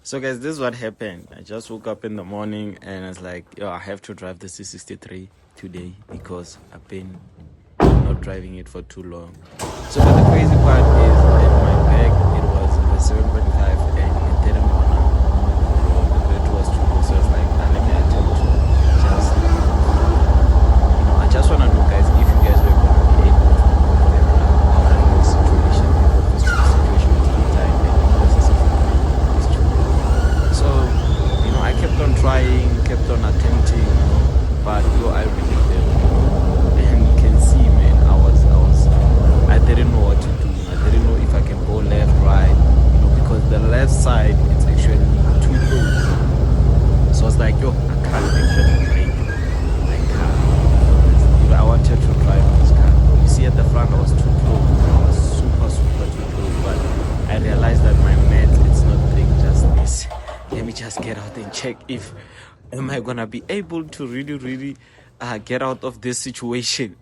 So guys, this is what happened. I just woke up in the morning and I was like, yo, I have to drive the C63 today because I've been not driving it for too long. So but the crazy part is at my back it was the 7.5 and it didn't wanna move. The battery was too low, so I was like, let me attempt to just I just wanna know guys if you guys were gonna be able to move the car in this situation because this situation was too tight and because the C63 is too low. So, I kept on trying, kept on attempting, but I really failed. And you can see, man, I didn't know what to do. I didn't know if I can go left, right, because the left side it's actually too close. So I was like, yo, I can't actually brake. I can't. I wanted to drive this car. You see, at the front I was too close. I was super, super too close. But I realized that my mat it's not doing justice. Let me just get out and check if am I gonna be able to really get out of this situation.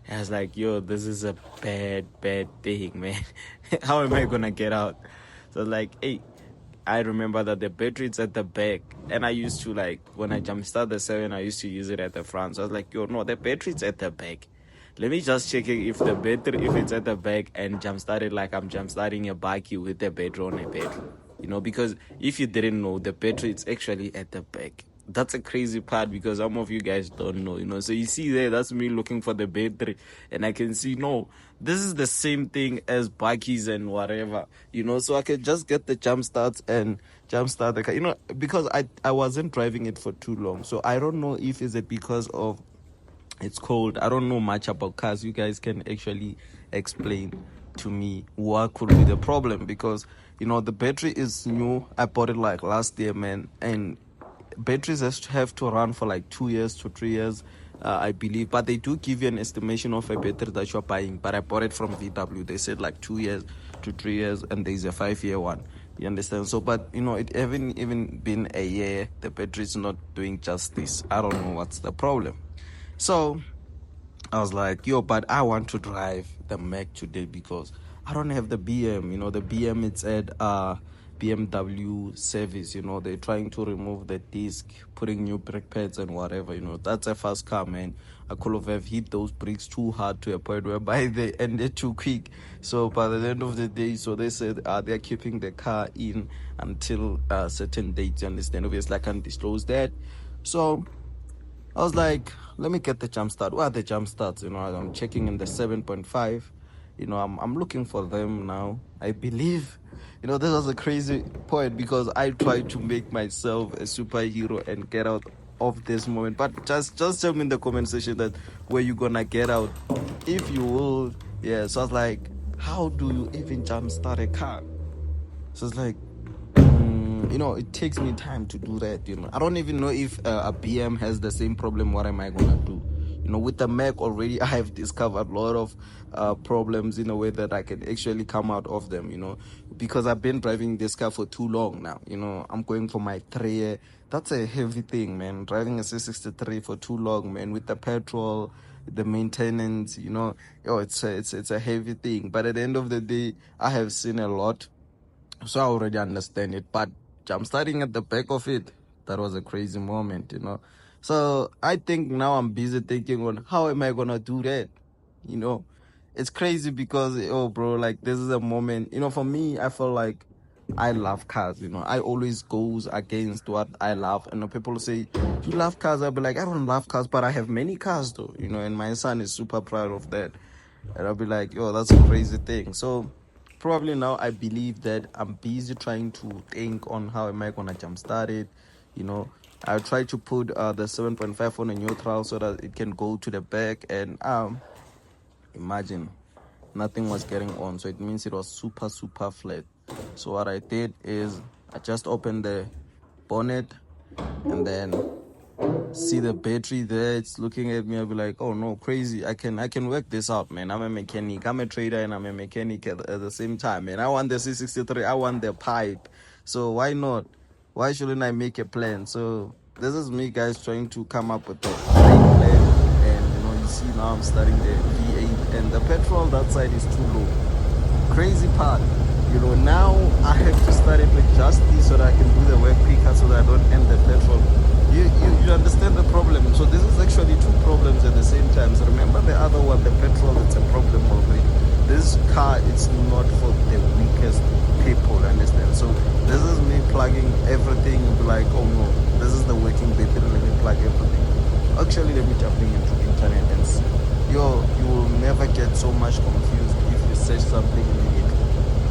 I was like, yo, this is a bad thing, man. How am I gonna get out? So like, hey, I remember that the battery is at the back, and I used to like when I jumpstart the 7, I used to use it at the front. So I was like, yo, no, the battery is at the back. Let me just check if the battery, if it's at the back, and jumpstart it like I'm jumpstarting a bike with the battery on a battery. Because if you didn't know, the battery is actually at the back. That's a crazy part because some of you guys don't know. So you see there, that's me looking for the battery, and I can see no, this is the same thing as buggies and whatever. So I can just get the jump starts and jumpstart the car. Because I wasn't driving it for too long, so I don't know if is it because of it's cold. I don't know much about cars. You guys can actually explain to me what could be the problem because the battery is new. I bought it like last year, man, and batteries have to run for like 2 years to 3 years, I believe, but they do give you an estimation of a battery that you're buying. But I bought it from VW. They said like 2 years to 3 years, and there's a 5-year one. You understand? So, but it haven't even been a year. The battery is not doing justice. I don't know what's the problem. So I was like, yo, but I want to drive the Mac today because I don't have the BM. The BM, it's at BMW service. They're trying to remove the disc, putting new brake pads and whatever. That's a fast car, man. I could have hit those brakes too hard to a point whereby they ended too quick. So by the end of the day, so they said they're keeping the car in until certain dates. You understand? Obviously, I can't disclose that. So I was like, let me get the jump start. Where are the jump starts? I'm checking in the 7.5. I'm looking for them now. I believe, this was a crazy point because I tried to make myself a superhero and get out of this moment. But just tell me in the comment section that where you gonna get out, if you will. Yeah. So I was like, how do you even jump start a car? So it's like, it takes me time to do that. I don't even know if a BM has the same problem. What am I gonna do? With the Mac already, I have discovered a lot of problems in a way that I can actually come out of them. Because I've been driving this car for too long now. I'm going for my 3 year. That's a heavy thing, man. Driving a C63 for too long, man. With the petrol, the maintenance, it's a heavy thing. But at the end of the day, I have seen a lot. So I already understand it, but jump starting at the back of it, that was a crazy moment. So I think now I'm busy thinking on how am I gonna do that. It's crazy because bro, like this is a moment. For me, I feel like I love cars. I always goes against what I love. And people say you love cars, I'll be like, I don't love cars, but I have many cars though. And my son is super proud of that. And I'll be like, yo, that's a crazy thing. So probably now I believe that I'm busy trying to think on how am I gonna jumpstart it. I try to put the 7.5 on a neutral so that it can go to the back, and imagine nothing was getting on, so it means it was super flat. So what I did is I just opened the bonnet and then see the battery there. It's looking at me. I'll be like, oh no, crazy. I can work this out, man. I'm a mechanic. I'm a trader and I'm a mechanic at the same time, man. I want the C63. I want the pipe. So why not? Why shouldn't I make a plan? So this is me, guys, trying to come up with a right plan. And you see now I'm starting the V8 and the petrol that side is too low. Crazy part. You know, now I have to start it with just this so that I can do the work quicker so that I don't end the petrol. You understand the problem. So this is actually two problems at the same time. So remember the other one, the petrol, it's a problem already. This car, it's not for the weakest people, understand? So this is me plugging everything, like, oh no, this is the working battery, let me plug everything. Actually, let me jumping into the internet and see. You will never get so much confused if you search something immediately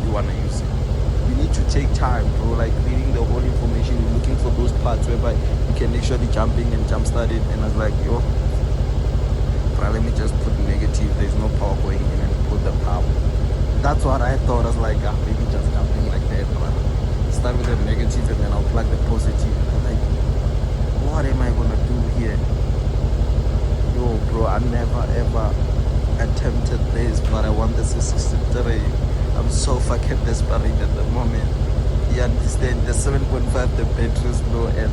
you want to use it. You need to take time, bro, like reading the whole information, you're looking for those parts whereby you can actually jump in and jumpstart it. And I was like, yo, bro, let me just put negative, there's no power going in, and put the power. That's what I thought. I was like, maybe just jumping like that, bro. Start with the negative and then I'll plug the positive. I'm like, what am I gonna do here? Yo, bro, I never ever attempted this, but I want the C63. I'm so fucking desperate at the moment. You understand? The 7.5, the battery is low, and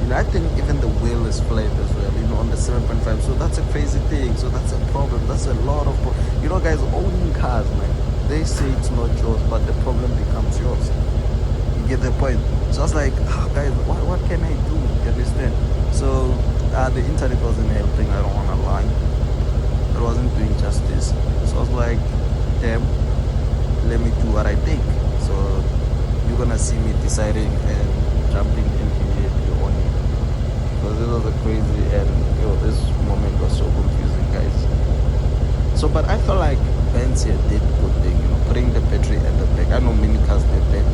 you know, I think even the wheel is flat as well, you know, on the 7.5. So that's a crazy thing. So that's a problem. That's a lot of you know, guys, owning cars, man, they say it's not yours, but the problem becomes yours. You get the point? So I was like, guys, what can I do? You understand? So the internet wasn't helping, I don't want to lie. It wasn't doing justice. So I was like, damn, let me do what I think. So you're gonna see me deciding and jumping in immediately on it, because this was a crazy, and yo, this moment was so confusing, guys. So but I felt like Benz here did good thing, you know, putting the battery at the back. I know many cars did that,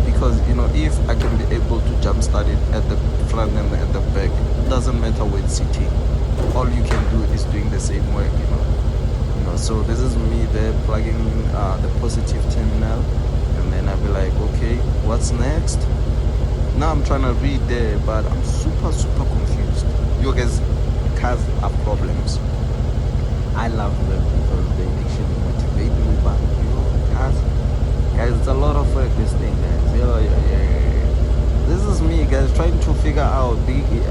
because you know, if I can be able to jump start it at the front and at the back, it doesn't matter where it's sitting. All you can do is doing the same work, you know. So this is me there plugging the positive terminal, and then I'll be like, okay, what's next? Now I'm trying to read there, but I'm super confused. You guys, cars are problems. I love them because they actually motivate me, but you know, guys, it's a lot of work, this thing, guys. Yeah. This is me, guys, trying to figure out.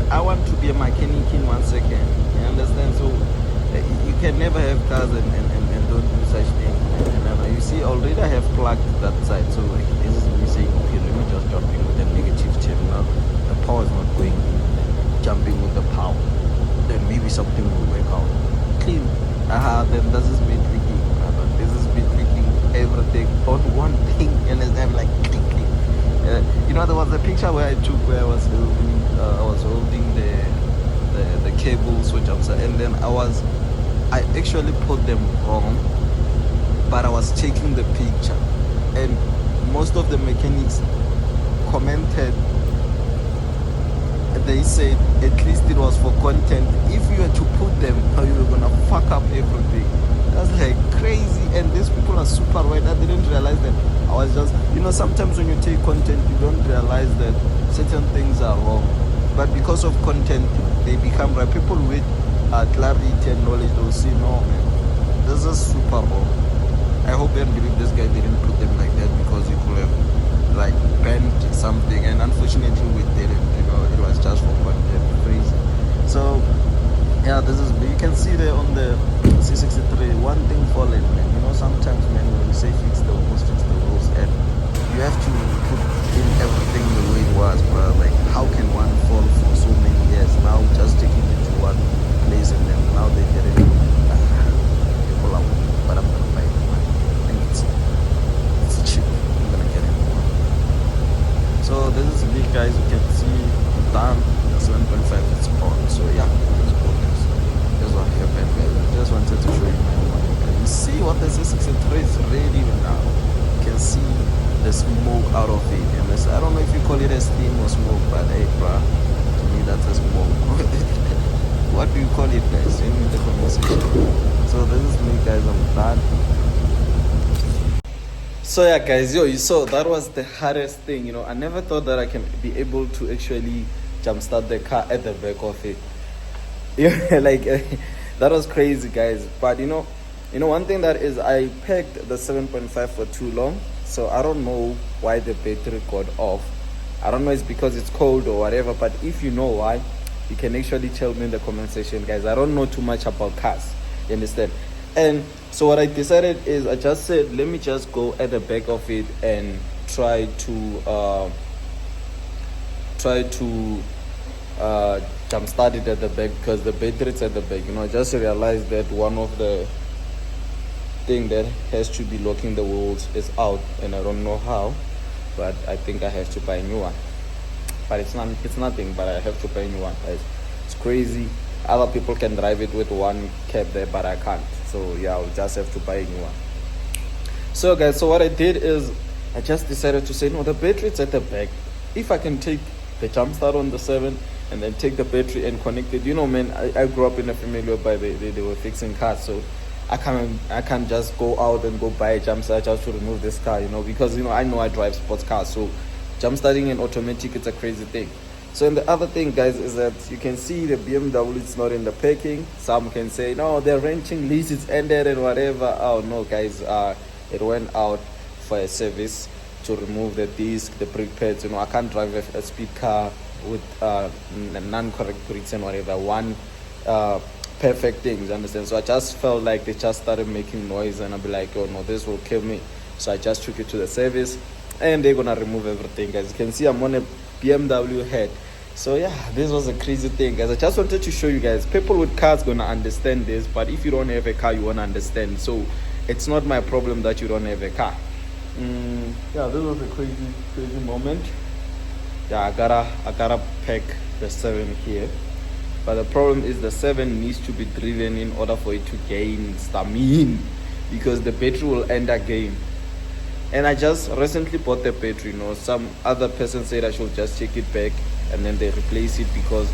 I want to be a mechanic in 1 second. You understand? So you can never have cars and don't do such things. And you see, already I have plugged that side. So like, this is me saying, okay, let me just jump in with the negative terminal. The power is not going in. Jumping with the power, then maybe something will work out. Clean. Then this is me tweaking. This is me tweaking everything on one thing, and it's like click. You know, there was a picture where I took where I was holding the cables which upside, and then I actually put them wrong, but I was taking the picture, and most of the mechanics commented. They said at least it was for content. If you were to put them, you were gonna fuck up everything. That's like crazy, and these people are super right. I didn't realize that. I was just, you know, sometimes when you take content, you don't realize that certain things are wrong, but because of content, they become right. People with clarity and knowledge, they'll see, no man, this is super wrong. I hope and believe this guy didn't put them like that, because he could have like bent something, and unfortunately we didn't. You know, it was just for content. Crazy. So yeah, this is, you can see there on the C63, one thing falling, man. You know, sometimes, man, when we say fix the rules, and you have to put in everything the way it was, but like, how can one fall for so many years? Now just taking it to one place, and then now they get it. People are, but I'm gonna buy it. And it's cheap. I'm gonna get it. So this is big, guys. You can see down the 7.5 it's on. So yeah, that's what happened, guys. I just wanted to show you my morning. You see what the C63 is ready now. You can see the smoke out of it. And I don't know if you call it a steam or smoke, but hey, bruh, to me that's a smoke. What do you call it, guys? Send me in the comment section. So this is me, guys. I'm done. So yeah, guys, you saw that was the hardest thing. You know, I never thought that I can be able to actually jumpstart the car at the back of it. Yeah, like that was crazy, guys. But you know, one thing that is, I pegged the 7.5 for too long, so I don't know why the battery got off. I don't know, it's because it's cold or whatever, but if you know why, you can actually tell me in the comment section, guys. I don't know too much about cars, you understand? And so what I decided is I just said, let me just go at the back of it and try to jump start it at the back, because the battery's at the back. I just realized that one of the thing that has to be locking the wheels is out, and I don't know how, but I think I have to buy a new one. But it's nothing, but I have to buy a new one, guys. It's crazy. Other people can drive it with one cap there, but I can't. So yeah, I'll just have to buy a new one. So guys, so what I did is I just decided to say, no, the battery's at the back. If I can take the jump start on the 7 and then take the battery and connect it, man, I grew up in a family whereby they were fixing cars, so I can't just go out and go buy a jump start just to remove this car, because I know I drive sports cars, so jump starting and automatic, it's a crazy thing. So, and the other thing, guys, is that you can see the BMW, it's not in the packing. Some can say, no, the renting lease is ended and whatever. Oh no, guys, it went out for a service to remove the disc, the brake pads. I can't drive a speed car with non-correct brakes and whatever. One perfect thing, you understand? So I just felt like they just started making noise, and I'll be like, oh no, this will kill me. So I just took it to the service, and they're gonna remove everything, guys. You can see I'm on a BMW head. So yeah, this was a crazy thing, guys. I just wanted to show you guys. People with cars gonna understand this, but if you don't have a car, you won't understand. So it's not my problem that you don't have a car. Yeah, this was a crazy moment. Yeah, I gotta pack the 7 here, but the problem is the 7 needs to be driven in order for it to gain stamina, because the battery will end again. And I just recently bought the battery. Some other person said I should just take it back and then they replace it because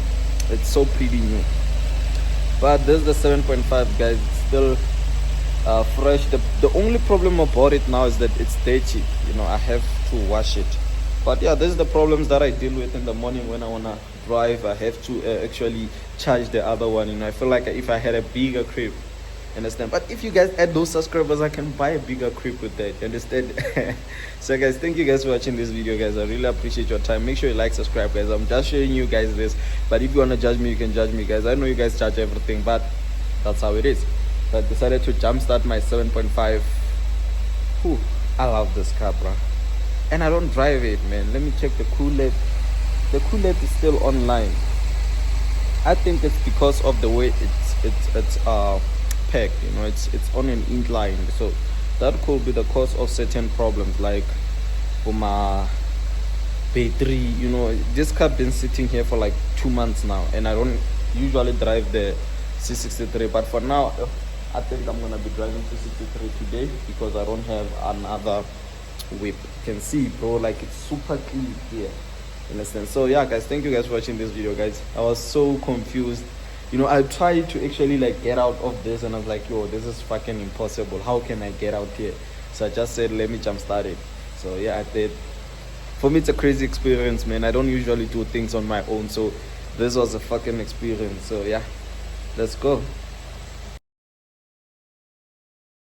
it's so pretty new. But this is the 7.5, guys. It's still fresh. The only problem about it now is that it's dirty. I have to wash it. But yeah, this is the problems that I deal with in the morning when I wanna drive. I have to actually charge the other one. I feel like if I had a bigger crib, understand? But if you guys add those subscribers, I can buy a bigger crib with that, understand? So guys, thank you guys for watching this video, guys. I really appreciate your time. Make sure you like, subscribe, guys. I'm just showing you guys this, but if you want to judge me, you can judge me, guys. I know you guys judge everything, but that's how it is. So I decided to jumpstart my 7.5. I love this car, bro, and I don't drive it, man. Let me check the coolant. The coolant is still online. I think it's because of the way it's packed, it's on an incline, so that could be the cause of certain problems, like for my battery. This car been sitting here for like 2 months now, and I don't usually drive the C63, but for now I think I'm gonna be driving C63 today because I don't have another whip. You can see, bro, like it's super clean here, understand? So yeah, guys, thank you guys for watching this video, guys. I was so confused. I tried to actually get out of this, and I was like, yo, this is fucking impossible. How can I get out here? So I just said, let me jump start it. So yeah, I did. For me, it's a crazy experience, man. I don't usually do things on my own, so this was a fucking experience. So yeah, let's go.